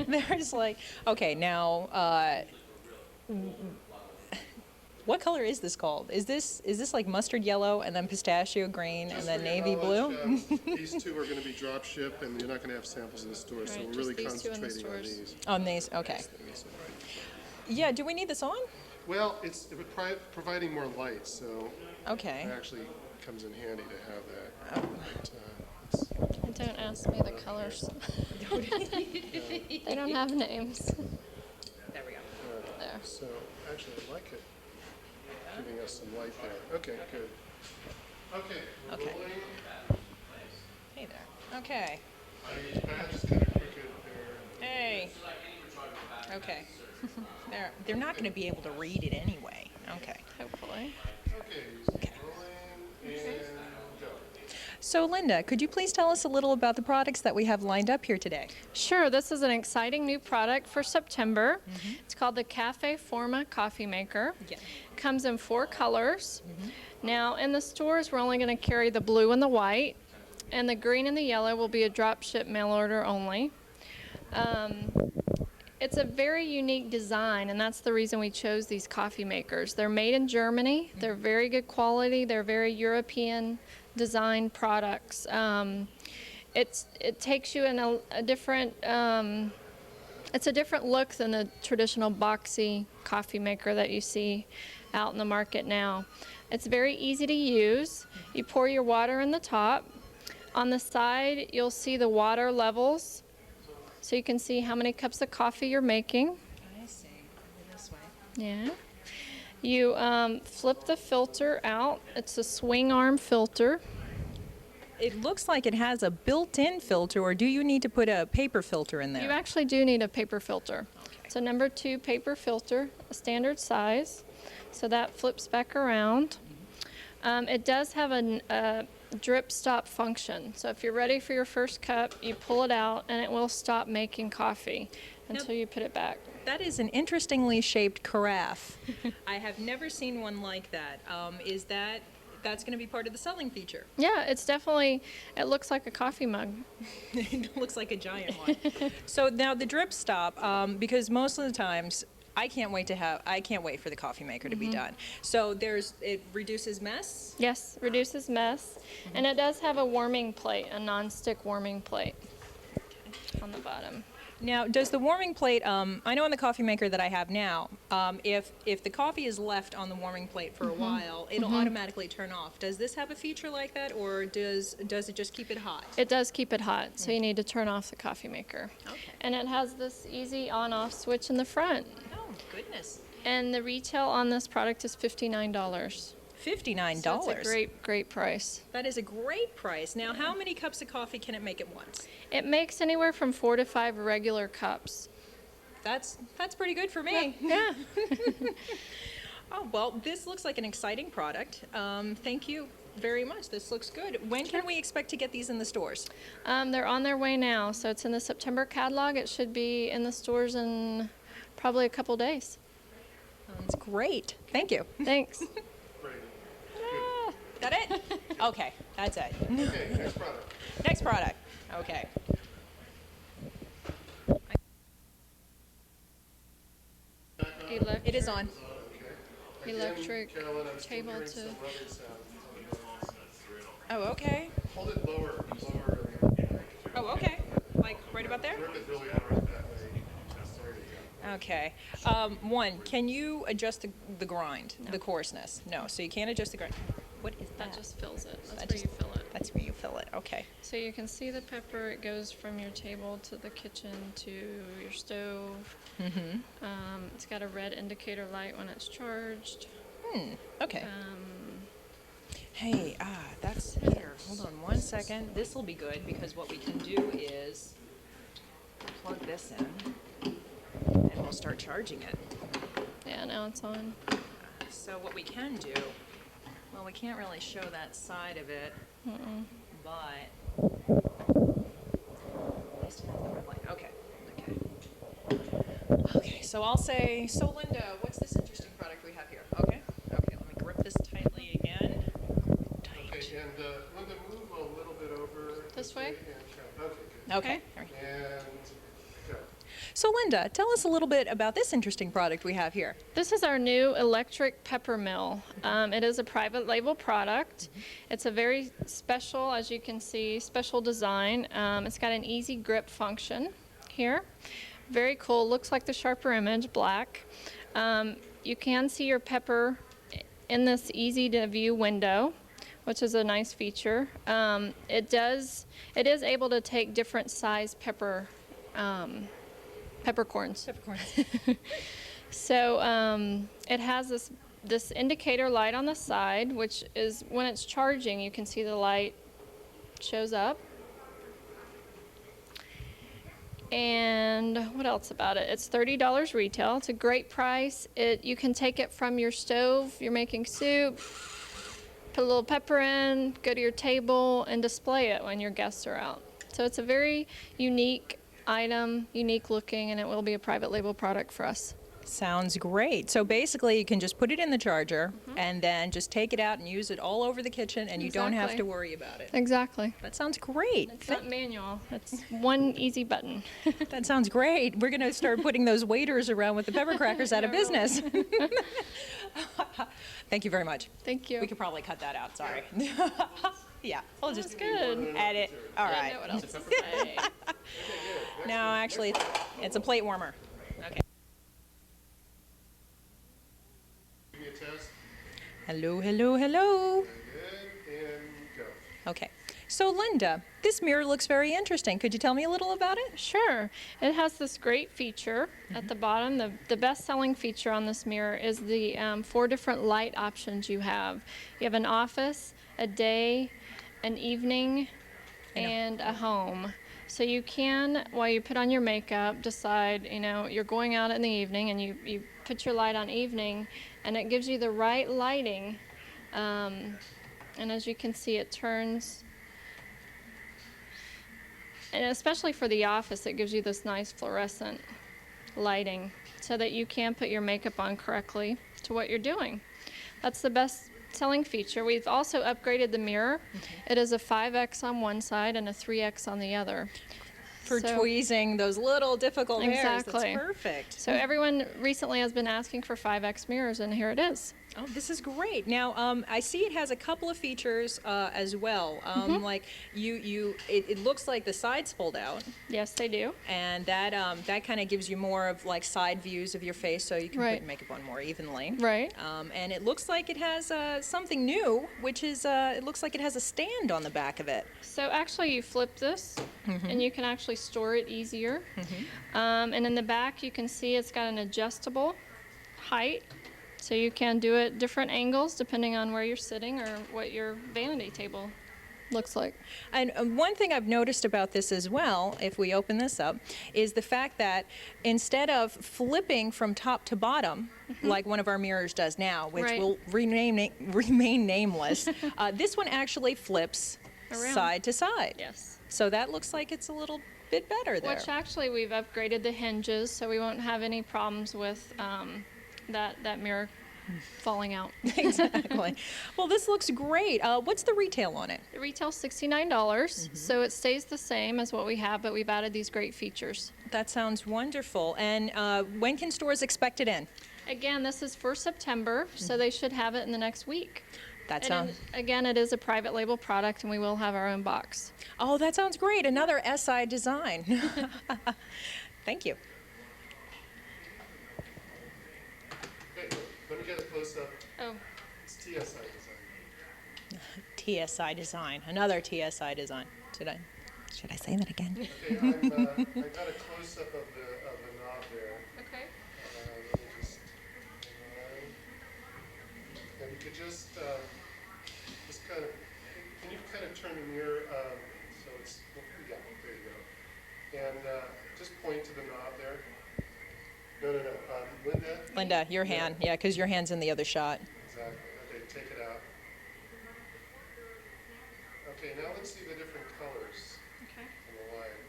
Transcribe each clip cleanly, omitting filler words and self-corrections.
There's like, okay, now, what color is this called? Is this like mustard yellow and then pistachio green and then navy blue? These two are going to be drop ship, and you're not going to have samples in the store, so we're really concentrating on these. On these, okay. Yeah, do we need this on? Well, it's providing more light, so Okay. it actually comes in handy to have that. And don't ask me the colors. They don't have names. There we go. There. So actually, I like it giving us some light there. Okay, good. Okay. Okay. Rolling. Hey there. Okay. Just kind of crooked there. Hey. Okay. They're not going to be able to read it anyway. Okay. Hopefully. Okay. Rolling and go. So Linda, could you please tell us a little about the products that we have lined up here today? Sure, this is an exciting new product for September. It's called the Cafe Forma Coffee Maker. Yeah. Comes in 4 colors. Now in the stores we're only going to carry the blue and the white, and the green and the yellow will be a drop ship mail order only. It's a very unique design, and that's the reason we chose these coffee makers. They're made in Germany. They're very good quality. They're very European design products. It takes you in a different, it's a different look than the traditional boxy coffee maker that you see out in the market now. It's very easy to use. You pour your water in the top. On the side, you'll see the water levels, so you can see how many cups of coffee you're making. I see. This way. Yeah. You flip the filter out. It's a swing arm filter. It looks like it has a built-in filter, or do you need to put a paper filter in there? You actually do need a paper filter. Okay. So number 2 paper filter, a standard size. So that flips back around. It does have a drip stop function. So if you're ready for your first cup, you pull it out and it will stop making coffee until you put it back. That is an interestingly shaped carafe. I have never seen one like that. That's going to be part of the selling feature? Yeah, it's definitely, it looks like a coffee mug. It looks like a giant one. So now the drip stop, because most of the times I can't wait for the coffee maker to be done. So it reduces mess? Yes, reduces mess. And it does have a warming plate, a non-stick warming plate on the bottom. Now, does the warming plate, I know in the coffee maker that I have now, if the coffee is left on the warming plate for a while, it'll automatically turn off. Does this have a feature like that, or does it just keep it hot? It does keep it hot, so you need to turn off the coffee maker. Okay. And it has this easy on-off switch in the front. Oh, goodness. And the retail on this product is $59. $59. So it's a great price. That is a great price. Now, how many cups of coffee can it make at once? It makes anywhere from 4 to 5 regular cups. That's pretty good for me. Yeah. Oh, well, this looks like an exciting product. Thank you very much. This looks good. When can we expect to get these in the stores? They're on their way now, so it's in the September catalog. It should be in the stores in probably a couple days. Sounds great. Thank you. Thanks. That it? Okay, that's it. Okay, next product. Next product. Okay. It is on. Electric Carolyn, I'm still table hearing to. some rubbing sounds. Oh, okay. Hold it lower. Oh, okay. Like right about there? Grip it really hard that way. There you go. Okay. One, can you adjust the grind, the coarseness? No, so you can't adjust the grind. What is that? That just fills it. That's That where you fill it. That's where you fill it. Okay. So you can see the pepper. It goes from your table to the kitchen to your stove. It's got a red indicator light when it's charged. Okay. Hey, that's here. Hold on one second. This will be good because what we can do is plug this in and we'll start charging it. Yeah, now it's on. So what we can do, well, we can't really show that side of it, but at least it has the red light. Okay. Okay, so I'll say, so Linda, what's this interesting product we have here? Okay, let me grip this tightly again. Tight. Okay, and Linda, move a little bit over This way? and okay, good. Okay. And go. So Linda, tell us a little bit about this interesting product we have here. This is our new electric pepper mill. It is a private label product. It's a very special, as you can see, special design. It's got an easy grip function here. Very cool. Looks like the SHRP image, black. You can see your pepper in this easy to view window, which is a nice feature. It is able to take different size peppercorns. Peppercorns. So it has this indicator light on the side, which is when it's charging, you can see the light shows up. And what else about it? It's $30 retail. It's a great price. You can take it from your stove. You're making soup, put a little pepper in, go to your table, and display it when your guests are out. So it's a very unique item, unique looking, and it will be a private label product for us. Sounds great. So basically you can just put it in the charger and then just take it out and use it all over the kitchen and you don't have Exactly. to worry about it. Exactly. That sounds great. It's not manual. It's one easy button. That sounds great. We're going to start putting those waiters around with the pepper crackers out of business. Thank you very much. Thank you. We could probably cut that out, sorry. Yeah, we'll just Good. edit. All I right. didn't know what else to say. No, actually, it's a plate warmer. Okay. Give me a test. Hello, hello, hello. Good, and go. Okay. So Linda, this mirror looks very interesting. Could you tell me a little about it? Sure. It has this great feature at the bottom. The best-selling feature on this mirror is the 4 different light options you have. You have an office, a day, an evening, and a home. So you can, while you put on your makeup, decide, you're going out in the evening and you put your light on evening and it gives you the right lighting. And as you can see, it turns. And especially for the office, it gives you this nice fluorescent lighting so that you can put your makeup on correctly to what you're doing. That's the best selling feature. We've also upgraded the mirror. It is a 5X on one side and a 3X on the other. For So- tweezing those little difficult hairs. Exactly. That's perfect. So everyone recently has been asking for 5X mirrors, and here it is. Oh, this is great. Now, I see it has a couple of features as well. Like it looks like the sides fold out, Yes, they do. and that kind of gives you more of like side views of your face, so you can Right. put makeup on more evenly. Right. And it looks like it has something new, which is it looks like it has a stand on the back of it. So actually you flip this and you can actually store it easier. And in the back you can see it's got an adjustable height. So you can do it different angles depending on where you're sitting or what your vanity table looks like. And one thing I've noticed about this as well, if we open this up, is the fact that instead of flipping from top to bottom, like one of our mirrors does now, which Right. will remain nameless, this one actually flips Around. side to side. Yes. So that looks like it's a little bit better there. Which actually we've upgraded the hinges so we won't have any problems with that mirror falling out. Exactly. Well, this looks great. What's the retail on it? It retails $69, so it stays the same as what we have, but we've added these great features. That sounds wonderful. And when can stores expect it in? Again, this is for September, so they should have it in the next week. That And sounds. again, it is a private label product, and we will have our own box. Oh, that sounds great. Another SI design. Thank you. Okay, let me get a close-up. Oh, It's TSI design. TSI design. Another TSI design. Should I say that again? Okay, I got a close-up of the knob there. okay. Let me just, and you could just kind of, can you kind of turn the mirror, so it's, yeah, there you go. And just point to the knob there. No, Linda? Linda, your hand. Yeah, because your hand's in the other shot. Exactly, okay, take it out. Okay, now let's see the different colors Okay. on the line.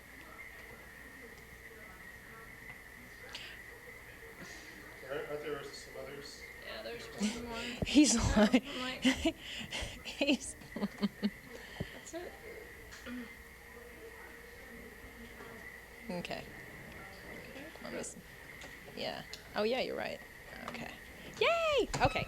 Aren't there some others? Yeah, there's one more. He's like, Like, he's. that's it. Okay. Yeah. Oh, yeah, you're right. Okay. Yay! Okay.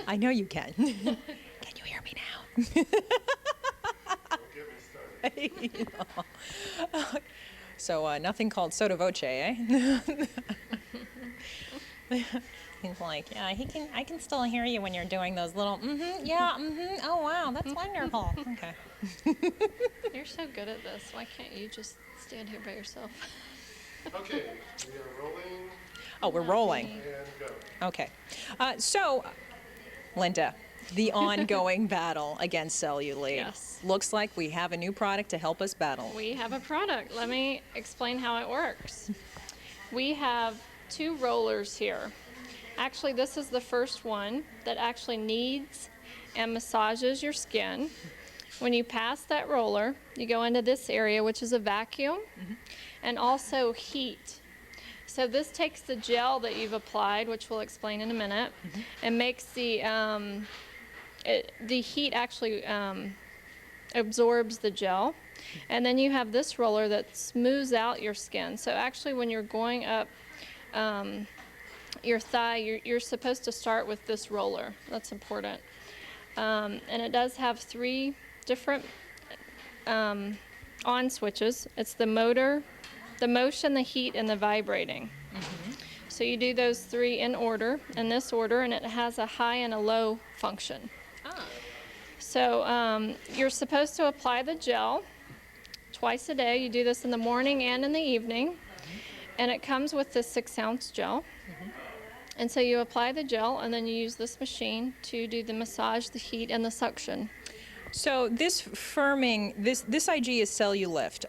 I know you can. Can you hear me now? Don't get me started. So nothing called sotto voce, eh? He's like, yeah, I can still hear you when you're doing those little, oh wow, that's wonderful. Okay. You're so good at this. Why can't you just stand here by yourself? Okay, we are rolling Oh, we're rolling. and go. Okay. So, Linda, the ongoing battle against cellulite. Yes. Looks like we have a new product to help us battle. We have a product. Let me explain how it works. We have 2 rollers here. Actually, this is the first one that actually kneads and massages your skin. When you pass that roller, you go into this area, which is a vacuum, and also heat. So this takes the gel that you've applied, which we'll explain in a minute, and makes the heat actually absorbs the gel. And then you have this roller that smooths out your skin. So actually when you're going up your thigh, you're supposed to start with this roller. That's important. And it does have 3 different on switches. It's the motor, the motion, the heat, and the vibrating. So you do those 3 in order, in this order, and it has a high and a low function. So you're supposed to apply the gel twice a day. You do this in the morning and in the evening, and it comes with this 6-ounce gel. And so you apply the gel, and then you use this machine to do the massage, the heat, and the suction. So this firming, this IG is Cellulift.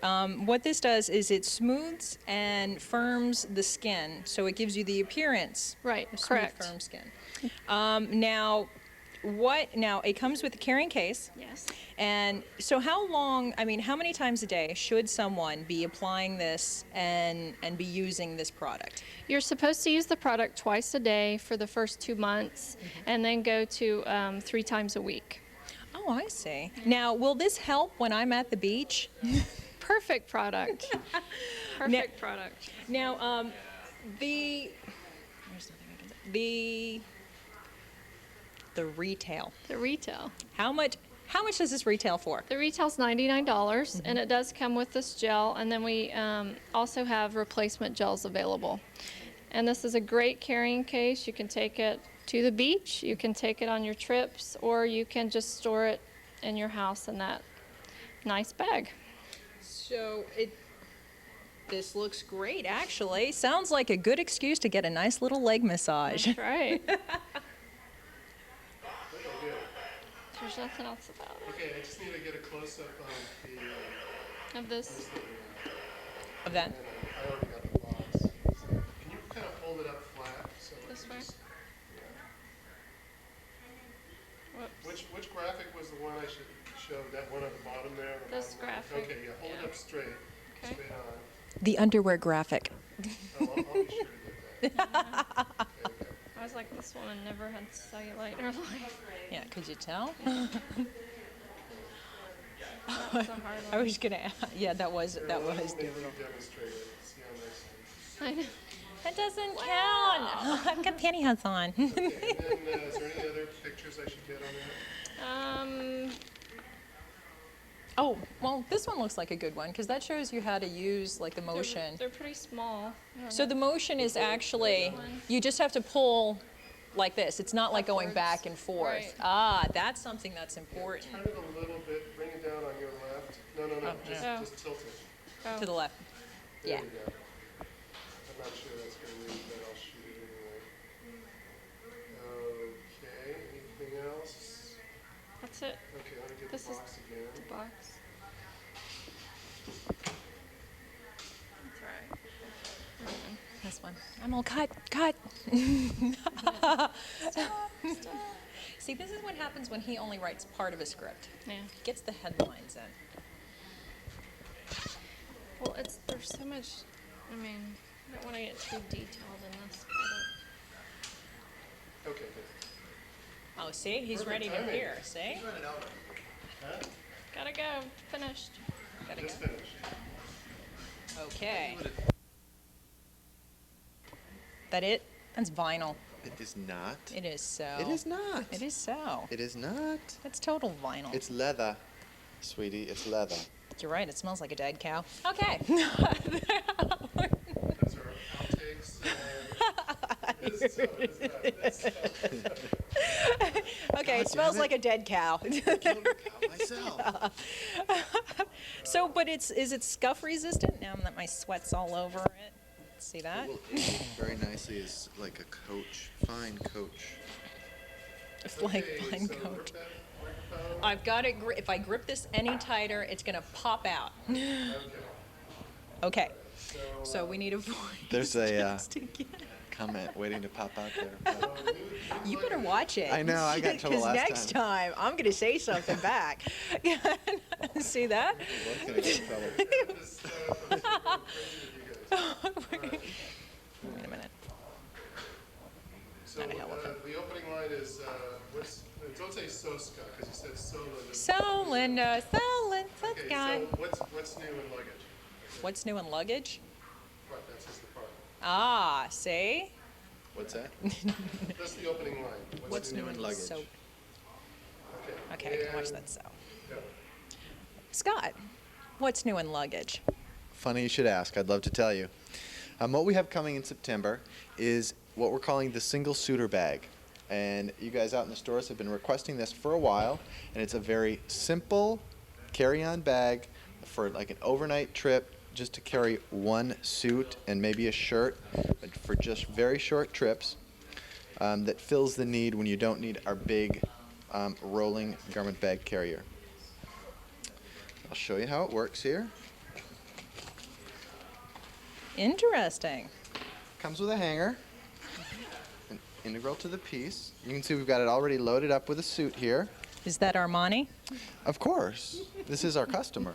What this does is it smooths and firms the skin, so it gives you the appearance Right, of correct. smooth, firm skin. Now it comes with a carrying case. Yes. And so how many times a day should someone be applying this and be using this product? You're supposed to use the product twice a day for the first 2 months, and then go to 3 times a week. Oh, I see. Now, will this help when I'm at the beach? Perfect product. Perfect product. Now, the retail. The retail. How much does this retail for? The retail's $99, and it does come with this gel, and then we also have replacement gels available. And this is a great carrying case. You can take it to the beach, you can take it on your trips, or you can just store it in your house in that nice bag. So this looks great, actually. Sounds like a good excuse to get a nice little leg massage. That's right. Okay, good. There's nothing else about it. Okay, I just need to get a close-up on the Of this. Of that. I already got the box. So can you kind of hold it up flat? So This way? Whoops. Which graphic was the one I should show? That one at the bottom there? This graphic. Okay, yeah, hold it up up straight, Okay. straight on. The underwear graphic. Oh, I'll be sure to get that. Okay, good. I was like, this woman never had cellulite in her life. Yeah, could you tell? That was a hard I one. was gonna. Yeah, that was Here, let me difficult. demonstrate it. See how nice I know. That doesn't count. I've got pantyhose on. it is. Okay, and then is there any other pictures I should get on that? Oh, well, this one looks like a good one because that shows you how to use like the motion. They're pretty small. I don't So know. the motion is actually, you just have to pull like this. It's not like going Upwards. back and forth. Right. Ah, that's something that's important. Turn it a little bit, bring it down on your left. No, yeah. just tilt it. Oh. To the left. There Yeah. we go. I'm not sure that's going to read, but I'll shoot it anyway. Okay, anything else? That's it. Okay, let me get This the is box again. the box. That's all right. This one. I'm all cut. See, this is what happens when he only writes part of a script. Yeah. Gets the headlines in. Well, there's so much. I mean, I don't want to get too detailed in this. Okay, good. Oh, see, he's Perfect ready to timing. hear. See? Huh? Gotta go. Finished. Gotta go. Just finished. Okay. That it? That's vinyl. It is not. It is so. It is not. It is so. It is not. That's total vinyl. It's leather, sweetie. It's leather. You're right. It smells like a dead cow. Okay. Those are outtakes. Okay. It God smells damn it. like a dead cow. Killed a cow myself. So, but is it scuff resistant? Now that my sweat's all over it. See that? It will age very nicely as like a coach, fine coach. It's like fine coat. I've got it. If I grip this any tighter, it's gonna pop out. Okay. So we need a voice. There's a just again. comment waiting to pop out there. but- You better watch it. I know, I got in trouble Because last next time I'm gonna say something back. See that? What's gonna get in trouble? Wait a minute. So the opening line is, don't say Soska, because you said so, Linda. So Linda, let's Okay, go. so what's new in luggage? What's new in luggage? Right, that's just the part. Ah, see? What's that? That's the opening line. What's new in luggage? So, Okay. okay, I can watch And- that. So, Go. Scott, what's new in luggage? Funny you should ask. I'd love to tell you. What we have coming in September is what we're calling the single suitor bag. And you guys out in the stores have been requesting this for a while. And it's a very simple carry-on bag for like an overnight trip, just to carry one suit and maybe a shirt, but for just very short trips, that fills the need when you don't need our big rolling garment bag carrier. I'll show you how it works here. Interesting. Comes with a hanger, an integral to the piece. You can see we've got it already loaded up with a suit here. Is that Armani? Of course, this is our customer.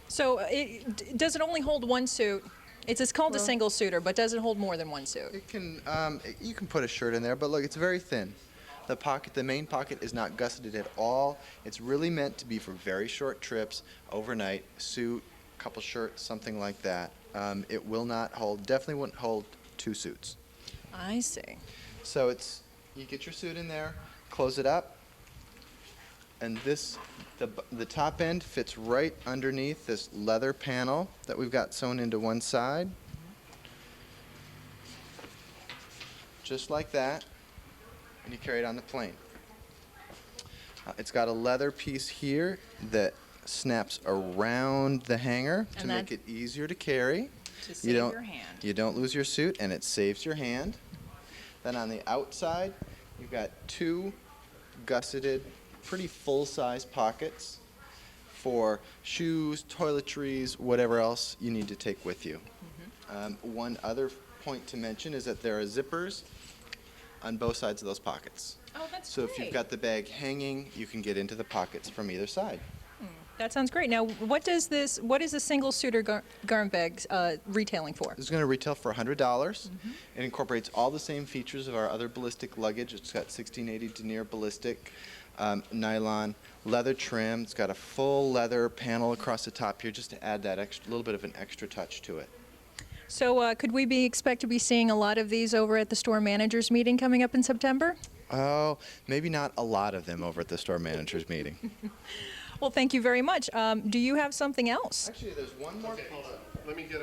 So, does it only hold one suit? It's called a Well- single suitor, but does it hold more than one suit? It can, you can put a shirt in there, but look, it's very thin. The main pocket is not gusseted at all. It's really meant to be for very short trips, overnight, suit, couple shirts, something like that. It will not hold, definitely wouldn't hold two suits. I see. So you get your suit in there, close it up, and the top end fits right underneath this leather panel that we've got sewn into one side. Just like that, and you carry it on the plane. It's got a leather piece here that snaps around the hanger to And make it easier to carry. To save your hand. You don't lose your suit, and it saves your hand. Then on the outside, you've got two gusseted, pretty full-size pockets for shoes, toiletries, whatever else you need to take with you. One other point to mention is that there are zippers on both sides of those pockets. Oh, that's So great. if you've got the bag hanging, you can get into the pockets from either side. That sounds great. Now, what is a single suitor garment bag retailing for? This is going to retail for $100. It incorporates all the same features of our other ballistic luggage. It's got 1680 denier ballistic, nylon, leather trim. It's got a full leather panel across the top here just to add that little bit of an extra touch to it. So could we expect to be seeing a lot of these over at the store managers meeting coming up in September? Oh, maybe not a lot of them over at the store managers meeting. Well, thank you very much. Do you have something else? Actually, there's one more. Okay, hold on. Let me get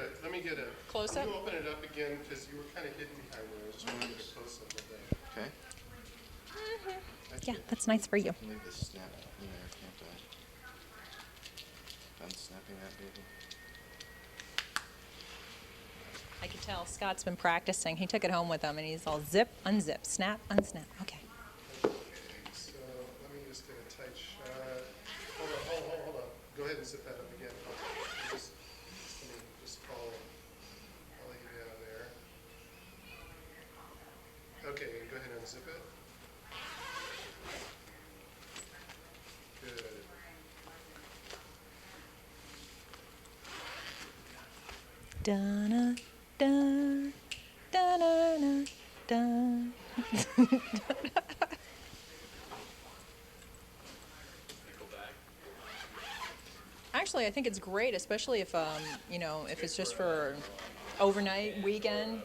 a Close Can up? you open it up again because you were kind of hidden behind there. I just want to get a close up of that. Okay. Yeah, that's nice for you. I can leave this snap in there, can't I? Done snapping that baby. I could tell Scott's been practicing. He took it home with him, and he's all zip, unzip, snap, unsnap. Okay. So let me just get a tight shot. Hold on. Go ahead and zip that up again. Just let me just follow. I'll let you get out of there. Okay, go ahead and unzip it. Good. Da da da da da da. Actually, I think it's great, especially if if it's just for overnight, weekend.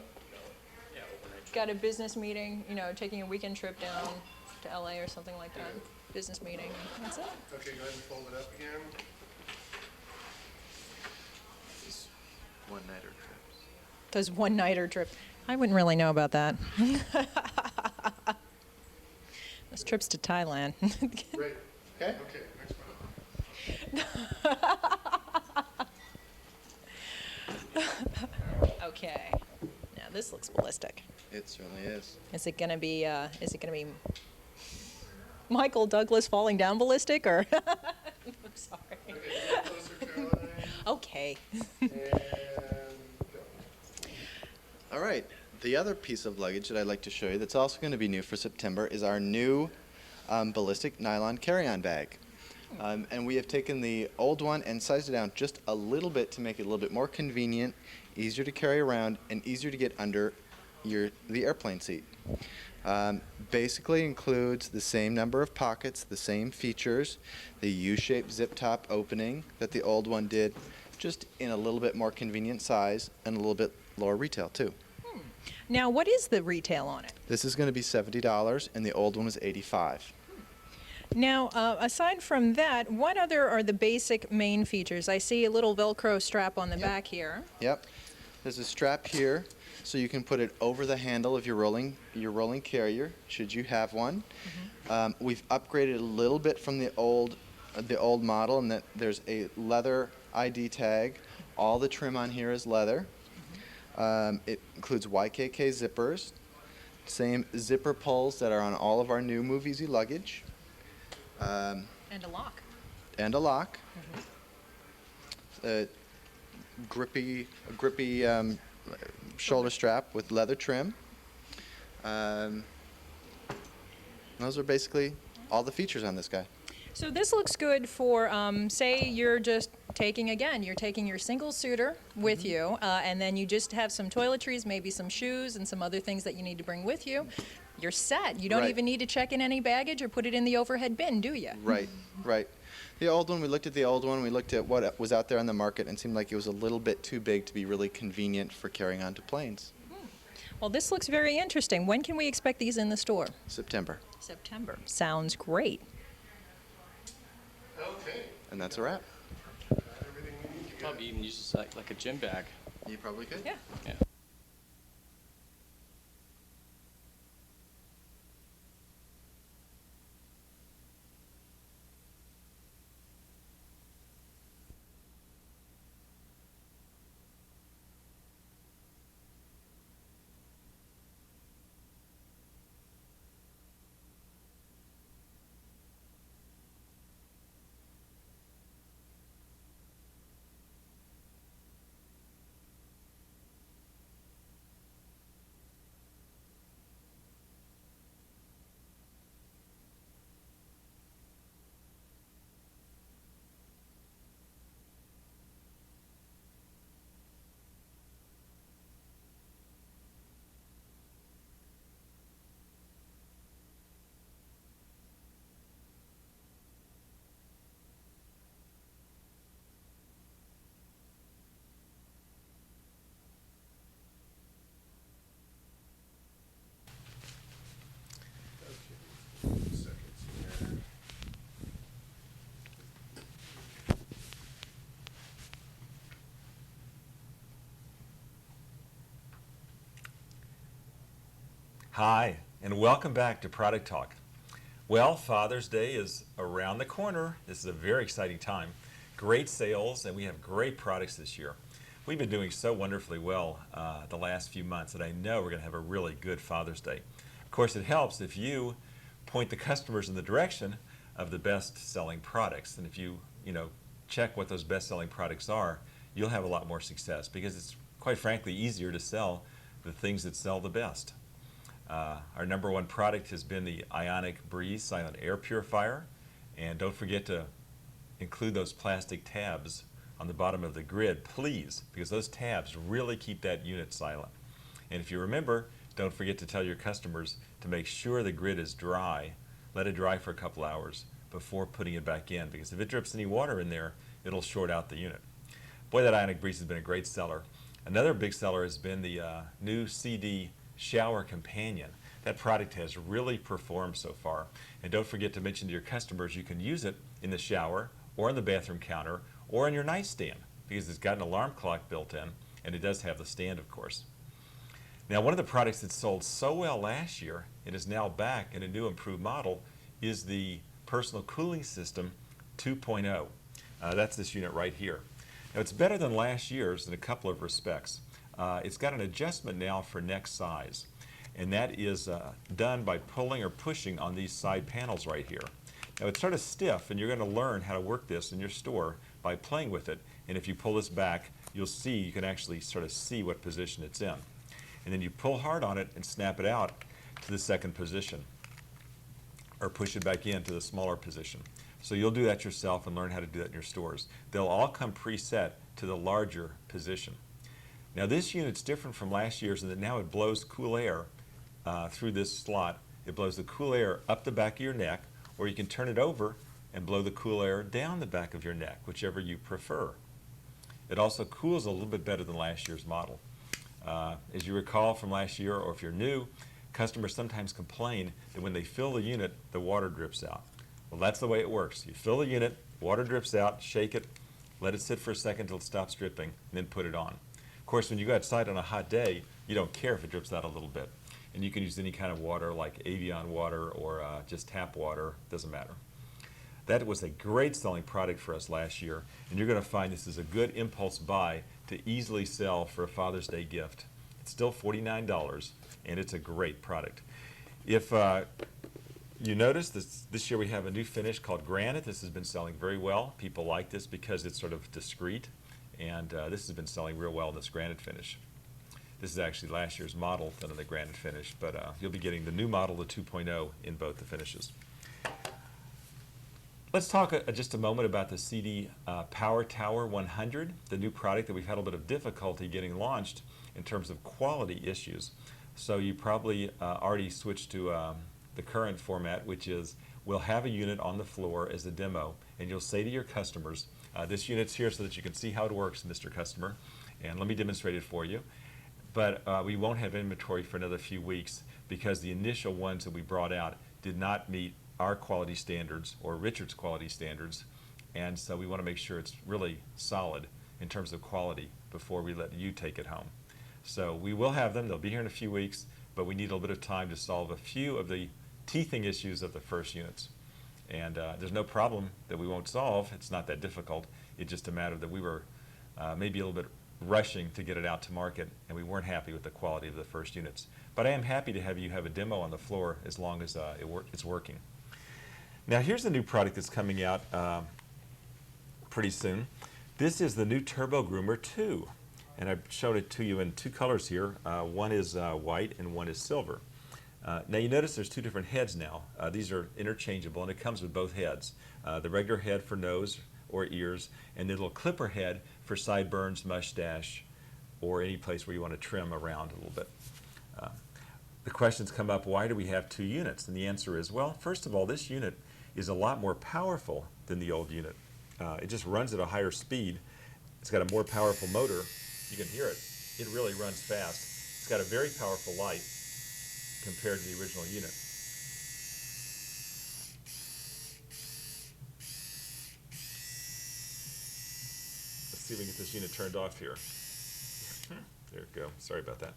Got a business meeting, taking a weekend trip down to LA or something like that. Business meeting. That's it. Okay, go ahead and fold it up again. These one-nighter trips. Those one-nighter trip. I wouldn't really know about that. Those trips to Thailand. Great. Okay. Okay, next one. Okay. Now this looks ballistic. It certainly is. Is it gonna be Michael Douglas falling down ballistic or? I'm sorry. Okay, a little closer, Caroline. Okay. And go. All right. The other piece of luggage that I'd like to show you that's also going to be new for September is our new ballistic nylon carry-on bag. And we have taken the old one and sized it down just a little bit to make it a little bit more convenient, easier to carry around, and easier to get under the airplane seat. Basically includes the same number of pockets, the same features, the U-shaped zip top opening that the old one did, just in a little bit more convenient size and a little bit lower retail too. Now, what is the retail on it? This is going to be $70 and the old one was $85. Now, aside from that, what other are the basic main features? I see a little Velcro strap on the back here. Yep. There's a strap here, so you can put it over the handle of your rolling carrier, should you have one. We've upgraded a little bit from the old model in that there's a leather ID tag. All the trim on here is leather. It includes YKK zippers, same zipper pulls that are on all of our new Move Easy luggage. And a lock. And a lock. A grippy shoulder strap with leather trim. Those are basically all the features on this guy. So this looks good for, say you're just taking your single suitor with you, and then you just have some toiletries, maybe some shoes, and some other things that you need to bring with you. You're set. You don't Right. even need to check in any baggage or put it in the overhead bin, do you? Right. The old one, we looked at the old one, we looked at what was out there on the market, and it seemed like it was a little bit too big to be really convenient for carrying onto planes. Well, this looks very interesting. When can we expect these in the store? September. September. Sounds great. Okay. And that's a wrap. Got everything we need to go. Probably even use this like a gym bag. You probably could. Yeah. Yeah. Hi, and welcome back to Product Talk. Well, Father's Day is around the corner. This is a very exciting time. Great sales, and we have great products this year. We've been doing so wonderfully well the last few months that I know we're going to have a really good Father's Day. Of course, it helps if you point the customers in the direction of the best-selling products. And if you check what those best-selling products are, you'll have a lot more success because it's, quite frankly, easier to sell the things that sell the best. Our number one product has been the Ionic Breeze Silent Air Purifier. And don't forget to include those plastic tabs on the bottom of the grid, please, because those tabs really keep that unit silent. And if you remember, don't forget to tell your customers to make sure the grid is dry. Let it dry for a couple hours before putting it back in, because if it drips any water in there, it'll short out the unit. Boy, that Ionic Breeze has been a great seller. Another big seller has been the new CD Shower Companion. That product has really performed so far. And don't forget to mention to your customers you can use it in the shower or on the bathroom counter or on your nightstand because it's got an alarm clock built in, and it does have the stand, of course. Now, one of the products that sold so well last year and is now back in a new improved model is the Personal Cooling System 2.0. That's this unit right here. Now, it's better than last year's in a couple of respects. It's got an adjustment now for neck size, and that is done by pulling or pushing on these side panels right here. Now, it's sort of stiff, and you're going to learn how to work this in your store by playing with it. And if you pull this back, you'll see, you can actually sort of see what position it's in. And then you pull hard on it and snap it out to the second position, or push it back into the smaller position. So you'll do that yourself and learn how to do that in your stores. They'll all come preset to the larger position. Now, this unit's different from last year's in that now it blows cool air through this slot. It blows the cool air up the back of your neck, or you can turn it over and blow the cool air down the back of your neck, whichever you prefer. It also cools a little bit better than last year's model. As you recall from last year, or if you're new, customers sometimes complain that when they fill the unit, the water drips out. Well, that's the way it works. You fill the unit, water drips out, shake it, let it sit for a second until it stops dripping, and then put it on. Of course, when you go outside on a hot day, you don't care if it drips out a little bit. And you can use any kind of water like Evian water or just tap water, doesn't matter. That was a great selling product for us last year, and you're going to find this is a good impulse buy to easily sell for a Father's Day gift. It's still $49, and it's a great product. If you notice, this year we have a new finish called Granite. This has been selling very well. People like this because it's sort of discreet, and this has been selling real well, this Granite finish. This is actually last year's model done in the Granite finish, but you'll be getting the new model, the 2.0, in both the finishes. Let's talk just a moment about the CD Power Tower 100, the new product that we've had a little bit of difficulty getting launched in terms of quality issues. So you probably already switched to the current format, which is we'll have a unit on the floor as a demo, and you'll say to your customers, this unit's here so that you can see how it works, Mr. Customer, and let me demonstrate it for you. But we won't have inventory for another few weeks because the initial ones that we brought out did not meet our quality standards or Richard's quality standards, and so we want to make sure it's really solid in terms of quality before we let you take it home. So we will have them. They'll be here in a few weeks, but we need a little bit of time to solve a few of the teething issues of the first units. And there's no problem that we won't solve. It's not that difficult. It's just a matter that we were maybe a little bit rushing to get it out to market, and we weren't happy with the quality of the first units. But I am happy to have you have a demo on the floor as long as it's working. Now, here's the new product that's coming out pretty soon. This is the new Turbo Groomer 2, and I've shown it to you in two colors here. One is white and one is silver. Now, you notice there's two different heads now. These are interchangeable, and it comes with both heads. The regular head for nose or ears, and the little clipper head for sideburns, mustache, or any place where you want to trim around a little bit. The questions come up, why do we have two units? And the answer is, well, first of all, this unit is a lot more powerful than the old unit. It just runs at a higher speed. It's got a more powerful motor. You can hear it. It really runs fast. It's got a very powerful light compared to the original unit. Let's see if we can get this unit turned off here. There we go. Sorry about that.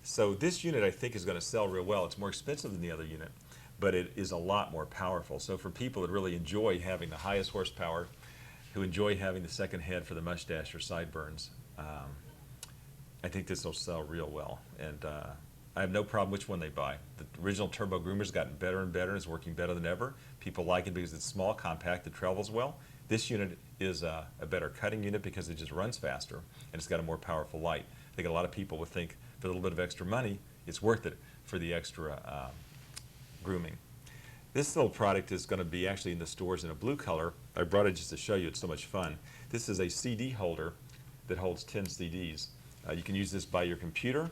So this unit I think is going to sell real well. It's more expensive than the other unit, but it is a lot more powerful. So for people that really enjoy having the highest horsepower, who enjoy having the second head for the mustache or sideburns, I think this will sell real well. And I have no problem which one they buy. The original Turbo Groomer's gotten better and better and is working better than ever. People like it because it's small, compact, it travels well. This unit is a better cutting unit because it just runs faster and it's got a more powerful light. I think a lot of people would think for a little bit of extra money, it's worth it for the extra grooming. This little product is going to be actually in the stores in a blue color. I brought it just to show you, it's so much fun. This is a CD holder that holds 10 CDs. You can use this by your computer,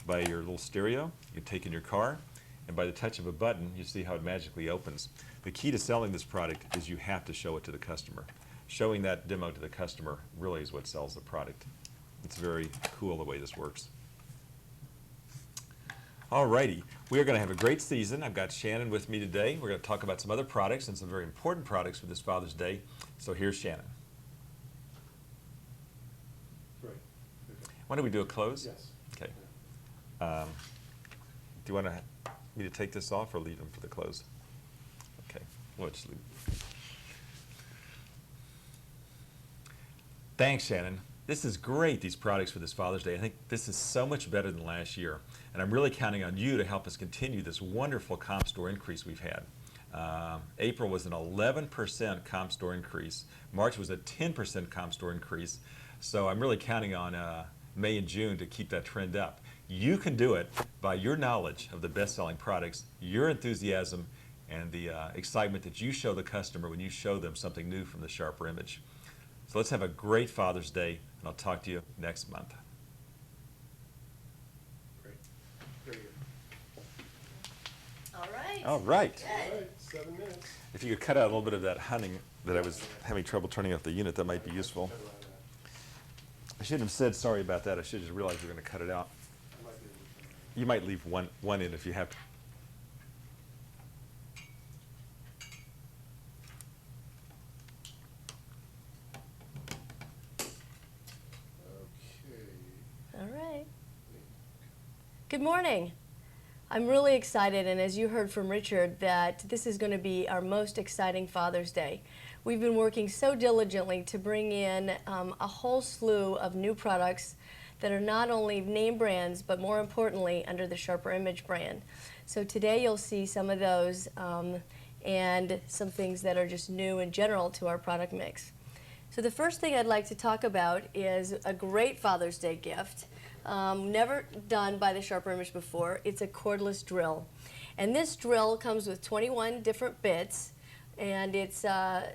by your little stereo, you can take in your car, and by the touch of a button, you see how it magically opens. The key to selling this product is you have to show it to the customer. Showing that demo to the customer really is what sells the product. It's very cool the way this works. Alrighty, we are going to have a great season. I've got Shannon with me today. We're going to talk about some other products and some very important products for this Father's Day. So here's Shannon. Right. Why don't we do a close? Yes. Okay. Do you want me to take this off or leave them for the close? Okay, we'll just leave. Thanks, Shannon. This is great, these products for this Father's Day. I think this is so much better than last year. And I'm really counting on you to help us continue this wonderful comp store increase we've had. April was an 11% comp store increase. March was a 10% comp store increase. So I'm really counting on May and June to keep that trend up. You can do it by your knowledge of the best-selling products, your enthusiasm, and the excitement that you show the customer when you show them something new from the SHRP image. So let's have a great Father's Day, and I'll talk to you next month. Great. Very good. All right. All right. All right, 7 minutes. If you could cut out a little bit of that humming that I was having trouble turning off the unit, that might be useful. I shouldn't have said sorry about that. I should have just realized we were going to cut it out. You might leave one in if you have to. Okay. All right. Good morning. I'm really excited, and as you heard from Richard, that this is going to be our most exciting Father's Day. We've been working so diligently to bring in a whole slew of new products that are not only name brands, but more importantly, under the SHRP image brand. So today you'll see some of those and some things that are just new in general to our product mix. So the first thing I'd like to talk about is a great Father's Day gift, never done by the SHRP image before. It's a cordless drill. And this drill comes with 21 different bits, and it's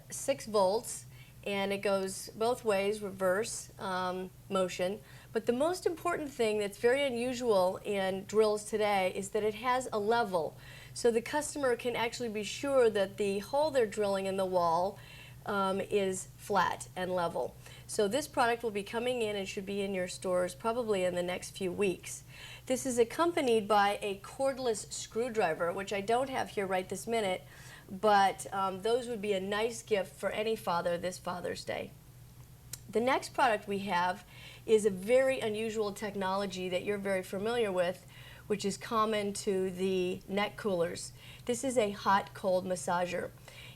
6 volts, and it goes both ways, reverse motion. But the most important thing that's very unusual in drills today is that it has a level. So the customer can actually be sure that the hole they're drilling in the wall is flat and level. So this product will be coming in and should be in your stores probably in the next few weeks. This is accompanied by a cordless screwdriver, which I don't have here right this minute, but those would be a nice gift for any father this Father's Day. The next product we have is a very unusual technology that you're very familiar with, which is common to the neck coolers. This is a hot-cold massager.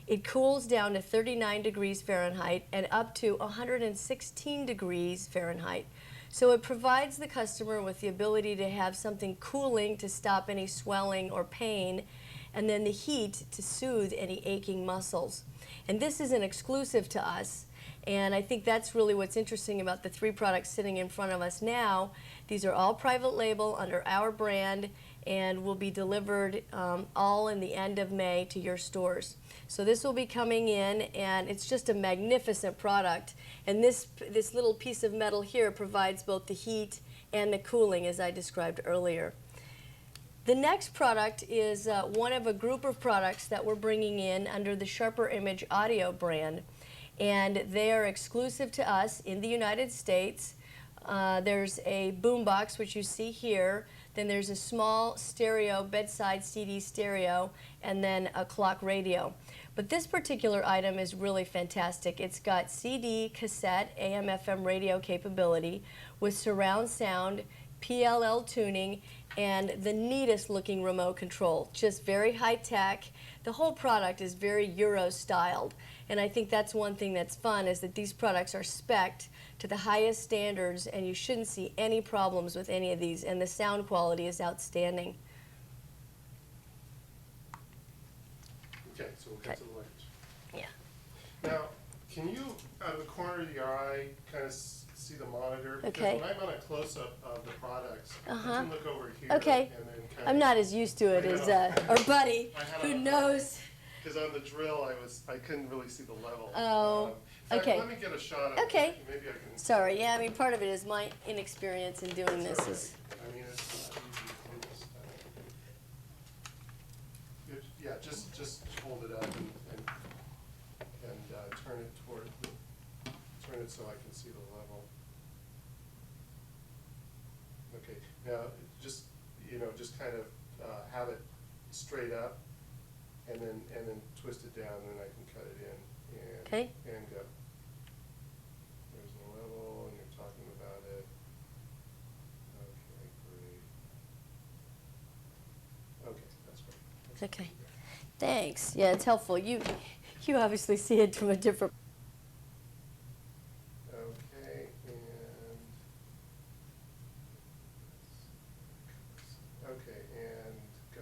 It cools down to 39 degrees Fahrenheit and up to 116 degrees Fahrenheit. So it provides the customer with the ability to have something cooling to stop any swelling or pain, and then the heat to soothe any aching muscles. And this is an exclusive to us. And I think that's really what's interesting about the 3 products sitting in front of us now. These are all private label under our brand and will be delivered all in the end of May to your stores. So this will be coming in, and it's just a magnificent product. And this little piece of metal here provides both the heat and the cooling, as I described earlier. The next product is one of a group of products that we're bringing in under the SHRP Image Audio brand. And they are exclusive to us in the United States. There's a boombox, which you see here. Then there's a small stereo, bedside CD stereo, and then a clock radio. But this particular item is really fantastic. It's got CD, cassette, AM/FM radio capability with surround sound, PLL tuning, and the neatest looking remote control. Just very high tech. The whole product is very Euro styled. And I think that's one thing that's fun, is that these products are spec'd to the highest standards, and you shouldn't see any problems with any of these, and the sound quality is outstanding. Okay, so we'll get to the luggage. Yeah. Now, can you, out of the corner of your eye, kind of see the monitor? Okay. Because when I'm on a close-up of the products, I Uh-huh. can look over here Okay. and then kind of... I'm not as used to it I as know. our buddy, I had who a- knows. Because on the drill, I couldn't really see the level. Oh, In fact, okay. let me get a shot of Okay. it. Maybe I can... Sorry, yeah, I mean, part of it is my inexperience in doing this It's all is, right. I mean, it's not easy to do this. Yeah, just hold it up and turn it toward, turn it so I can see the level. Okay, now, just, just kind of have it straight up, and then twist it down, and then I can cut it in, Okay. and go. There's the level, and you're talking about it. Okay, great. Okay, that's great. That's okay. great. Thanks. Yeah, it's helpful. You obviously see it from a different. Okay, and go.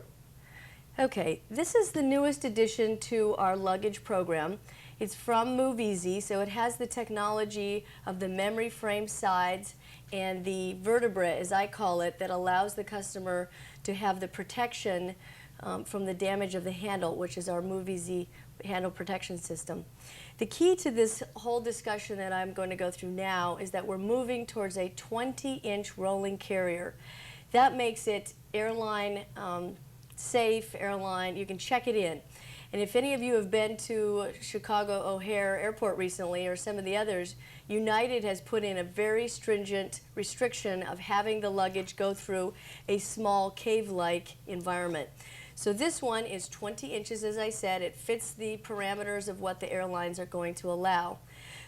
Okay, this is the newest addition to our luggage program. It's from Move Easy, so it has the technology of the memory frame sides and the vertebra, as I call it, that allows the customer to have the protection from the damage of the handle, which is our Move Easy handle protection system. The key to this whole discussion that I'm going to go through now is that we're moving towards a 20-inch rolling carrier. That makes it airline safe, airline, you can check it in. And if any of you have been to Chicago O'Hare Airport recently, or some of the others, United has put in a very stringent restriction of having the luggage go through a small cave-like environment. So this one is 20 inches, as I said. It fits the parameters of what the airlines are going to allow.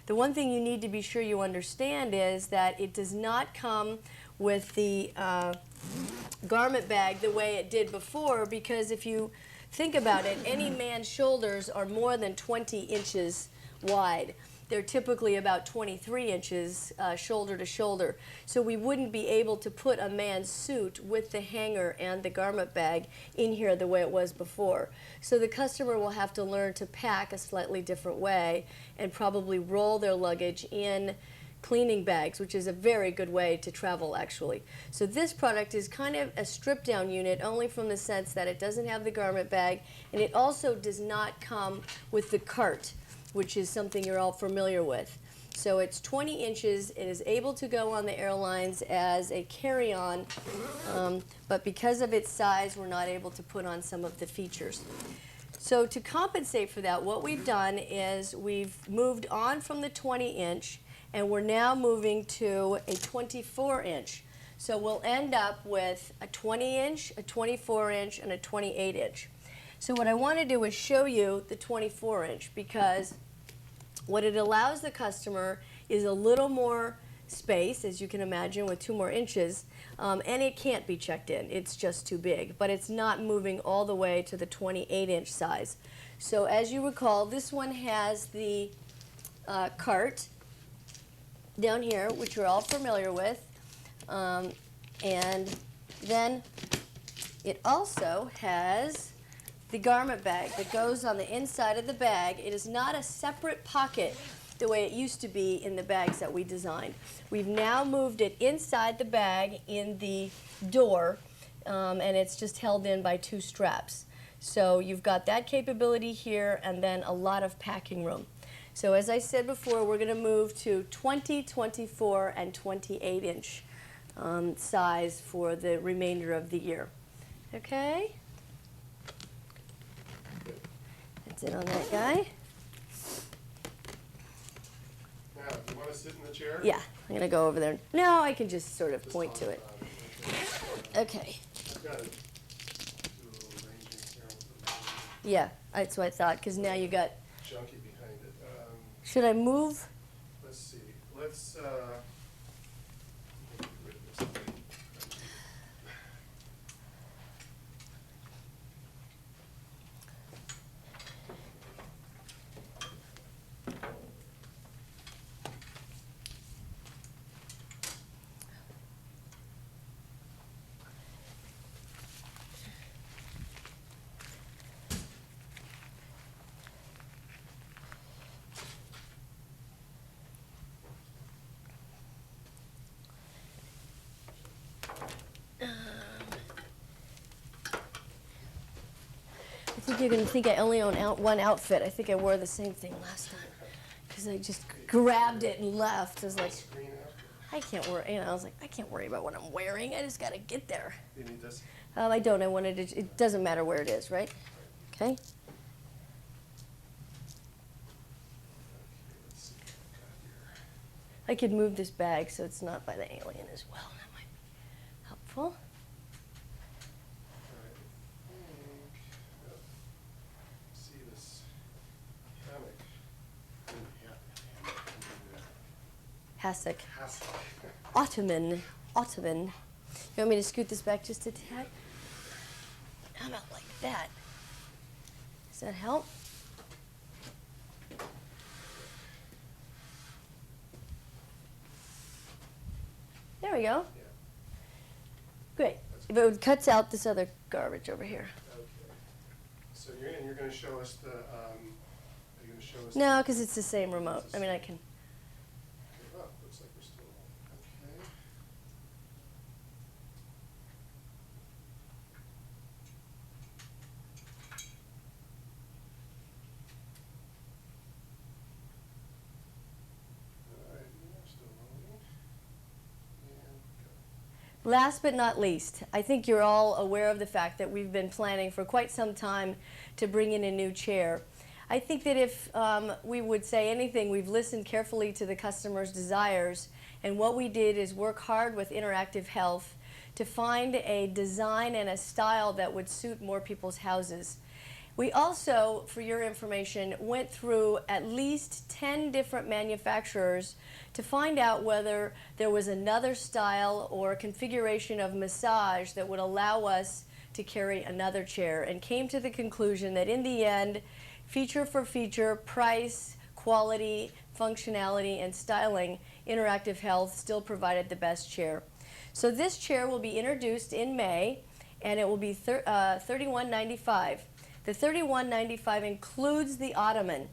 The one thing you need to be sure you understand is that it does not come with the garment bag the way it did before, because if you think about it, any man's shoulders are more than 20 inches wide. They're typically about 23 inches shoulder to shoulder. So we wouldn't be able to put a man's suit with the hanger and the garment bag in here the way it was before. So the customer will have to learn to pack a slightly different way and probably roll their luggage in cleaning bags, which is a very good way to travel, actually. So this product is kind of a stripped down unit, only from the sense that it doesn't have the garment bag, and it also does not come with the cart, which is something you're all familiar with. So it's 20 inches. It is able to go on the airlines as a carry-on, but because of its size, we're not able to put on some of the features. So to compensate for that, what we've done is we've moved on from the 20-inch, and we're now moving to a 24-inch. So we'll end up with a 20-inch, a 24-inch, and a 28-inch. So what I want to do is show you the 24-inch, because what it allows the customer is a little more space, as you can imagine, with 2 more inches, and it can't be checked in. It's just too big, but it's not moving all the way to the 28-inch size. So as you recall, this one has the cart down here, which you're all familiar with, and then it also has the garment bag that goes on the inside of the bag. It is not a separate pocket the way it used to be in the bags that we designed. We've now moved it inside the bag in the door, and it's just held in by 2 straps. So you've got that capability here, and then a lot of packing room. So as I said before, we're going to move to 20, 24, and 28-inch size for the remainder of the year. Okay? That's it on that guy. Now, do you want to sit in the chair? Yeah, I'm going to go over there. No, I can just sort of point to it. Okay. I've got to do a little arranging here with the Yeah, that's what I thought, because now you got... junkie behind it. Should I move? Let's see. Let's get rid of this thing. think you're going to think I only own one outfit. I think I wore the same thing last time because I just grabbed it and left. I was like, Screen after. I can't worry. I was like, I can't worry about what I'm wearing. I just got to get there. You need this? I don't. I wanted to. It doesn't matter where it is, right? Okay. Let's see what I've got here. I could move this bag so it's not by the alien as well. That might be helpful. All right. Yep. See this hammock. Hassock. Hassock. Ottoman. Ottoman. You want me to scoot this back just a tad? How about like that? Does that help? There we go. Yeah. Great. If it cuts out this other garbage over here. Okay. So you're going to show us the. Are you going to show us? No, because it's the same remote. I mean, I can. Oh, looks like we're still on. Okay. All right, we're still rolling. And go. Last but not least, I think you're all aware of the fact that we've been planning for quite some time to bring in a new chair. I think that if we would say anything, we've listened carefully to the customer's desires, and what we did is work hard with Interactive Health to find a design and a style that would suit more people's houses. We also, for your information, went through at least 10 different manufacturers to find out whether there was another style or configuration of massage that would allow us to carry another chair, and came to the conclusion that in the end, feature for feature, price, quality, functionality, and styling, Interactive Health still provided the best chair. So this chair will be introduced in May, and it will be $31.95. The $31.95 includes the ottoman,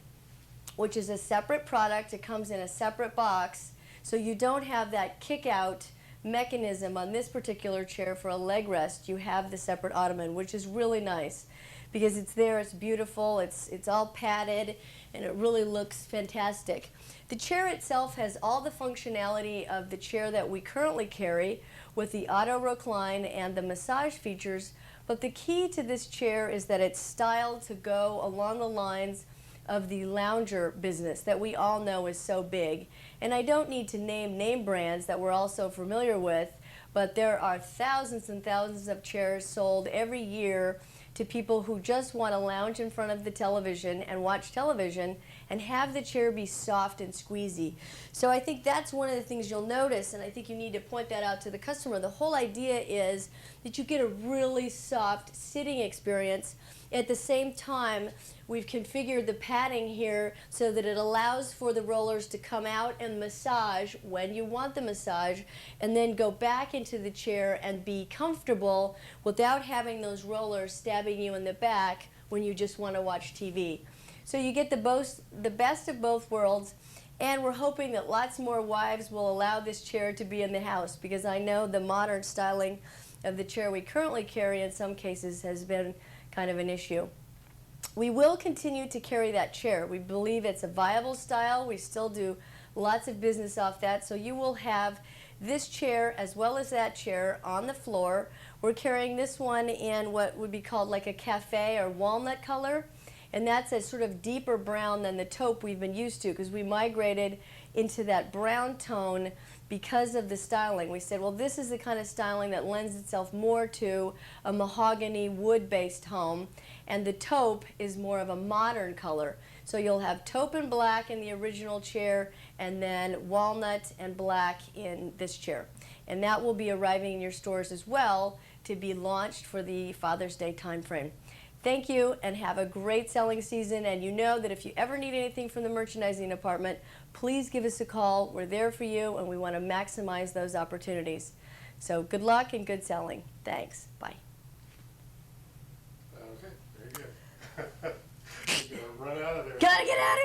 which is a separate product. It comes in a separate box, so you don't have that kick-out mechanism on this particular chair for a leg rest. You have the separate ottoman, which is really nice because it's there, it's beautiful, it's all padded, and it really looks fantastic. The chair itself has all the functionality of the chair that we currently carry with the auto recline and the massage features, but the key to this chair is that it's styled to go along the lines of the lounger business that we all know is so big. And I don't need to name brands that we're all so familiar with, but there are thousands and thousands of chairs sold every year to people who just want to lounge in front of the television and watch television and have the chair be soft and squeezy. So I think that's one of the things you'll notice, and I think you need to point that out to the customer. The whole idea is that you get a really soft sitting experience. At the same time, we've configured the padding here so that it allows for the rollers to come out and massage when you want the massage, and then go back into the chair and be comfortable without having those rollers stabbing you in the back when you just want to watch TV. So you get the best of both worlds, and we're hoping that lots more wives will allow this chair to be in the house, because I know the modern styling of the chair we currently carry in some cases has been kind of an issue. We will continue to carry that chair. We believe it's a viable style. We still do lots of business off that. So you will have this chair as well as that chair on the floor. We're carrying this one in what would be called like a cafe or walnut color. And that's a sort of deeper brown than the taupe we've been used to, because we migrated into that brown tone because of the styling. We said, well, this is the kind of styling that lends itself more to a mahogany wood-based home, and the taupe is more of a modern color. So you'll have taupe and black in the original chair, and then walnut and black in this chair. And that will be arriving in your stores as well to be launched for the Father's Day timeframe. Thank you, and have a great selling season. And you know that if you ever need anything from the merchandising department, please give us a call. We're there for you, and we want to maximize those opportunities. So good luck and good selling. Thanks. Bye. Okay, very good. We're gonna run out of there. Gotta get out of here.